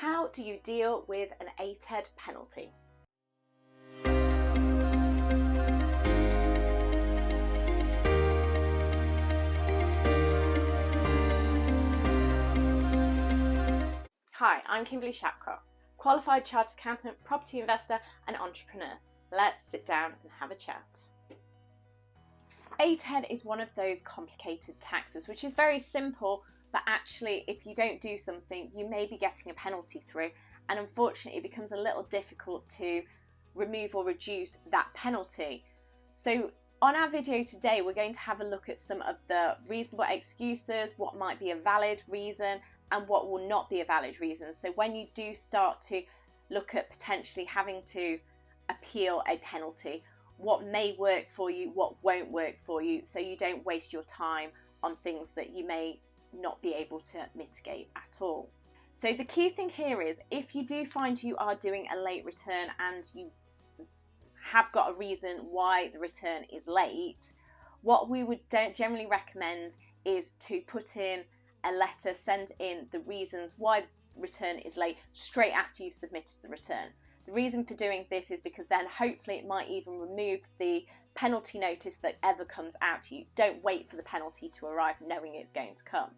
How do you deal with an ATED penalty? Hi, I'm Kimberly Shapcotts, qualified chartered accountant, property investor and entrepreneur. Let's sit down and have a chat. ATED is one of those complicated taxes which is very simple, but actually if you don't do something you may be getting a penalty through, and unfortunately it becomes a little difficult to remove or reduce that penalty. So on our video today we're going to have a look at some of the reasonable excuses, what might be a valid reason and what will not be a valid reason. So when you do start to look at potentially having to appeal a penalty, what may work for you, what won't work for you, so you don't waste your time on things that you may not be able to mitigate at all. So the key thing here is, if you do find you are doing a late return and you have got a reason why the return is late, what we would generally recommend is to put in a letter, send in the reasons why the return is late straight after you've submitted the return. The reason for doing this is because then hopefully it might even remove the penalty notice that ever comes out to you. Don't wait for the penalty to arrive knowing it's going to come.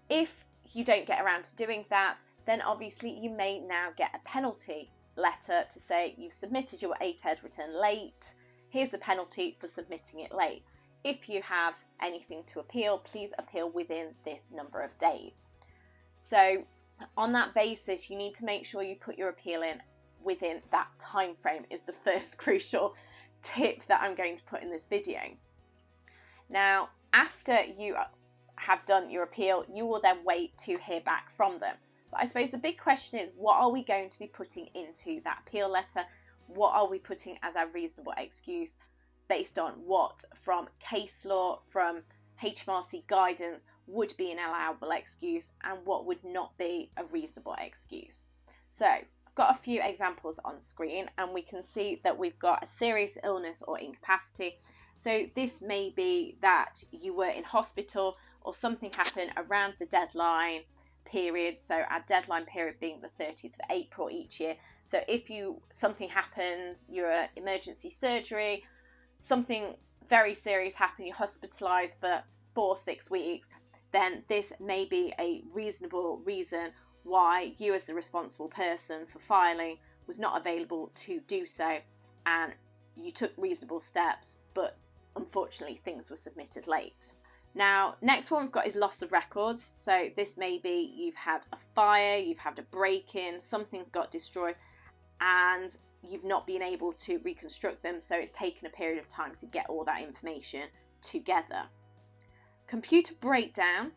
If you don't get around to doing that, then obviously you may now get a penalty letter to say you've submitted your ATED return late, here's the penalty for submitting it late. If you have anything to appeal, please appeal within this number of days. So on that basis, you need to make sure you put your appeal in within that time frame, is the first crucial tip that I'm going to put in this video. Now, after you have done your appeal, you will then wait to hear back from them. But I suppose the big question is, what are we going to be putting into that appeal letter? What are we putting as our reasonable excuse, based on what from case law, from HMRC guidance would be an allowable excuse and what would not be a reasonable excuse? So I've got a few examples on screen and we can see that we've got a serious illness or incapacity. So this may be that you were in hospital or something happened around the deadline period, so our deadline period being the 30th of April each year. So if something happened, you're at emergency surgery, something very serious happened, you're hospitalised for 4-6 weeks, then this may be a reasonable reason why you as the responsible person for filing was not available to do so, and you took reasonable steps, but unfortunately things were submitted late. Now, next one we've got is loss of records. So this may be you've had a fire, you've had a break-in, something's got destroyed and you've not been able to reconstruct them, so it's taken a period of time to get all that information together. Computer breakdown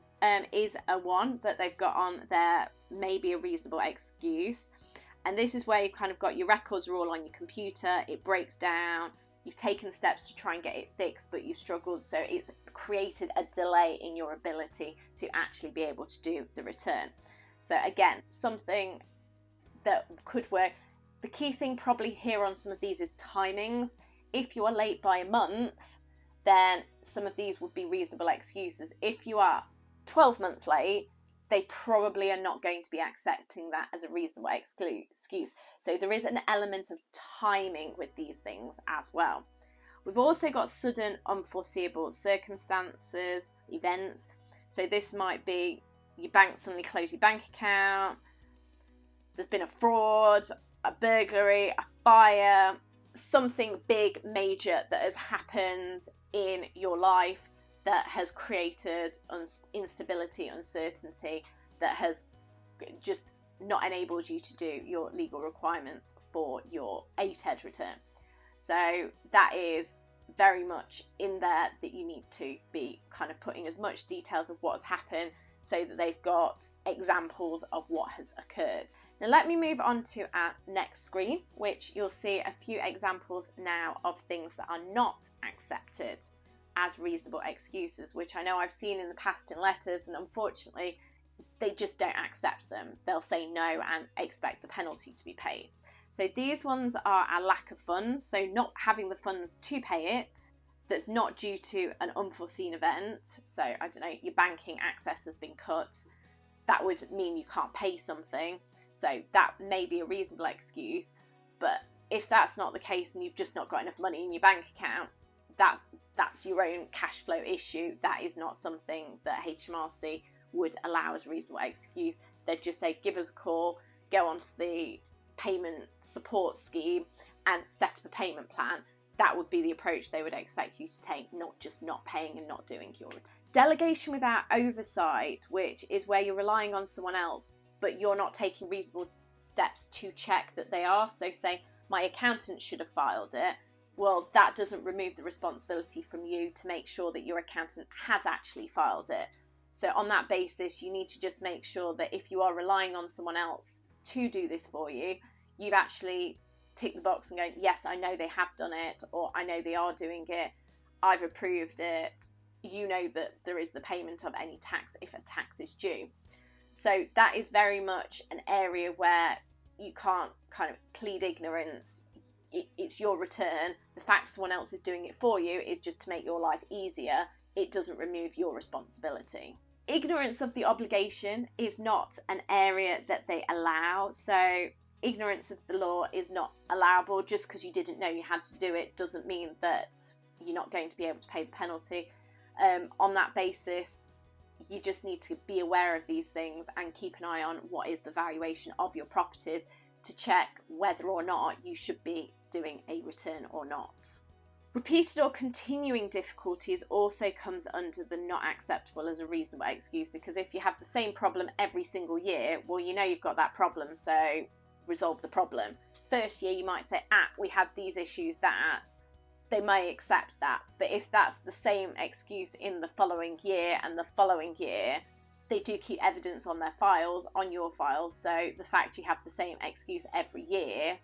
is a one that they've got on there, maybe a reasonable excuse, and this is where you've kind of got your records are all on your computer, it breaks down, you've taken steps to try and get it fixed but you've struggled, so it's created a delay in your ability to actually be able to do the return. So again, something that could work. The key thing probably here on some of these is timings. If you are late by a month, then some of these would be reasonable excuses. If you are 12 months late, they probably are not going to be accepting that as a reasonable excuse. So there is an element of timing with these things as well. We've also got sudden unforeseeable circumstances, events. So this might be your bank suddenly closed your bank account, there's been a fraud, a burglary, a fire, something big, major that has happened in your life that has created instability, uncertainty, that has just not enabled you to do your legal requirements for your ATED return. So that is very much in there that you need to be kind of putting as much details of what has happened so that they've got examples of what has occurred. Now let me move on to our next screen, which you'll see a few examples now of things that are not accepted as reasonable excuses, which I know I've seen in the past in letters, and unfortunately they just don't accept them. They'll say no and expect the penalty to be paid. So these ones are a lack of funds, so not having the funds to pay it, that's not due to an unforeseen event. So I don't know, your banking access has been cut, that would mean you can't pay something. So that may be a reasonable excuse, but if that's not the case and you've just not got enough money in your bank account, that's your own cash flow issue. That is not something that HMRC would allow as a reasonable excuse. They'd just say, give us a call, go onto the payment support scheme and set up a payment plan. That would be the approach they would expect you to take, not just not paying and not doing your return. Delegation without oversight, which is where you're relying on someone else, but you're not taking reasonable steps to check that they are. So say, my accountant should have filed it. Well, that doesn't remove the responsibility from you to make sure that your accountant has actually filed it. So on that basis, you need to just make sure that if you are relying on someone else to do this for you, you've actually ticked the box and go, yes, I know they have done it, or I know they are doing it, I've approved it. You know that there is the payment of any tax if a tax is due. So that is very much an area where you can't kind of plead ignorance. It's your return. The fact someone else is doing it for you is just to make your life easier. It doesn't remove your responsibility. Ignorance of the obligation is not an area that they allow. So ignorance of the law is not allowable. Just because you didn't know you had to do it doesn't mean that you're not going to be able to pay the penalty. On that basis, you just need to be aware of these things and keep an eye on what is the valuation of your properties to check whether or not you should be doing a return or not. Repeated or continuing difficulties also comes under the not acceptable as a reasonable excuse, because if you have the same problem every single year, well, you know you've got that problem, so resolve the problem. First year you might say, we had these issues that, they may accept that, but if that's the same excuse in the following year and the following year, they do keep evidence on their files, on your files, so the fact you have the same excuse every year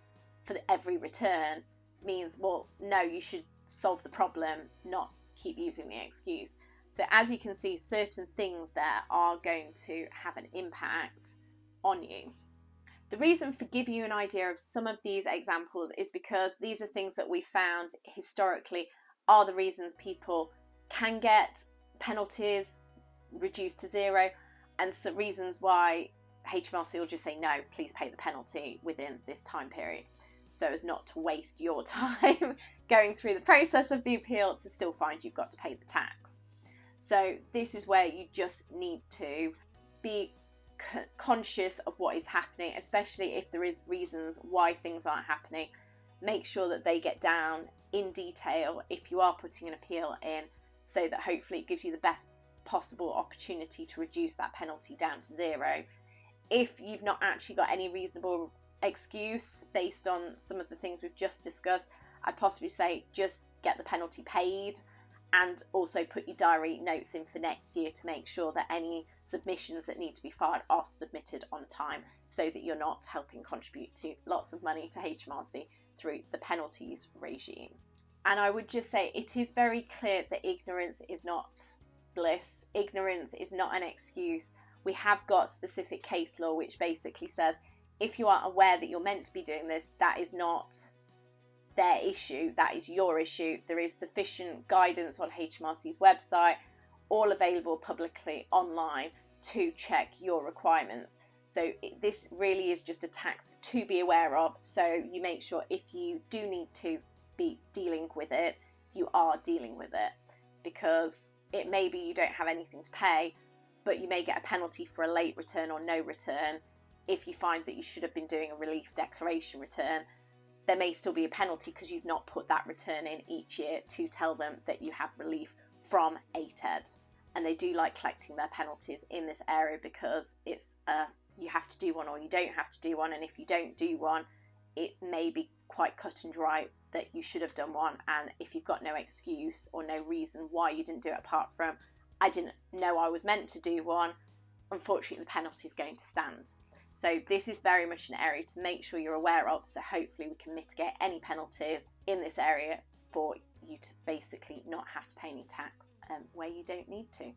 for every return means, well, no, you should solve the problem, not keep using the excuse. So as you can see, certain things there are going to have an impact on you. The reason for giving you an idea of some of these examples is because these are things that we found historically are the reasons people can get penalties reduced to zero, and some reasons why HMRC will just say, no, please pay the penalty within this time period, so as not to waste your time going through the process of the appeal to still find you've got to pay the tax. So this is where you just need to be conscious of what is happening, especially if there is reasons why things aren't happening. Make sure that they get down in detail if you are putting an appeal in, so that hopefully it gives you the best possible opportunity to reduce that penalty down to zero. If you've not actually got any reasonable excuse based on some of the things we've just discussed, I'd possibly say just get the penalty paid, and also put your diary notes in for next year to make sure that any submissions that need to be filed are submitted on time, so that you're not helping contribute to lots of money to HMRC through the penalties regime. And I would just say it is very clear that ignorance is not bliss. Ignorance is not an excuse. We have got specific case law which basically says if you are aware that you're meant to be doing this, that is not their issue, that is your issue. There is sufficient guidance on HMRC's website, all available publicly online, to check your requirements. So this really is just a tax to be aware of, so you make sure if you do need to be dealing with it, you are dealing with it, because it may be you don't have anything to pay, but you may get a penalty for a late return or no return. If you find that you should have been doing a relief declaration return, there may still be a penalty because you've not put that return in each year to tell them that you have relief from ATED. And they do like collecting their penalties in this area, because it's you have to do one or you don't have to do one, and if you don't do one, it may be quite cut and dry that you should have done one, and if you've got no excuse or no reason why you didn't do it apart from, I didn't know I was meant to do one, unfortunately the penalty is going to stand. So this is very much an area to make sure you're aware of, so hopefully we can mitigate any penalties in this area for you to basically not have to pay any tax where you don't need to.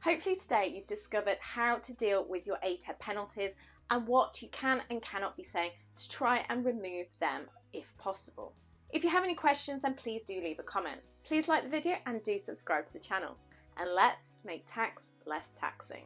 Hopefully today you've discovered how to deal with your ATED penalties and what you can and cannot be saying to try and remove them if possible. If you have any questions, then please do leave a comment. Please like the video and do subscribe to the channel. And let's make tax less taxing.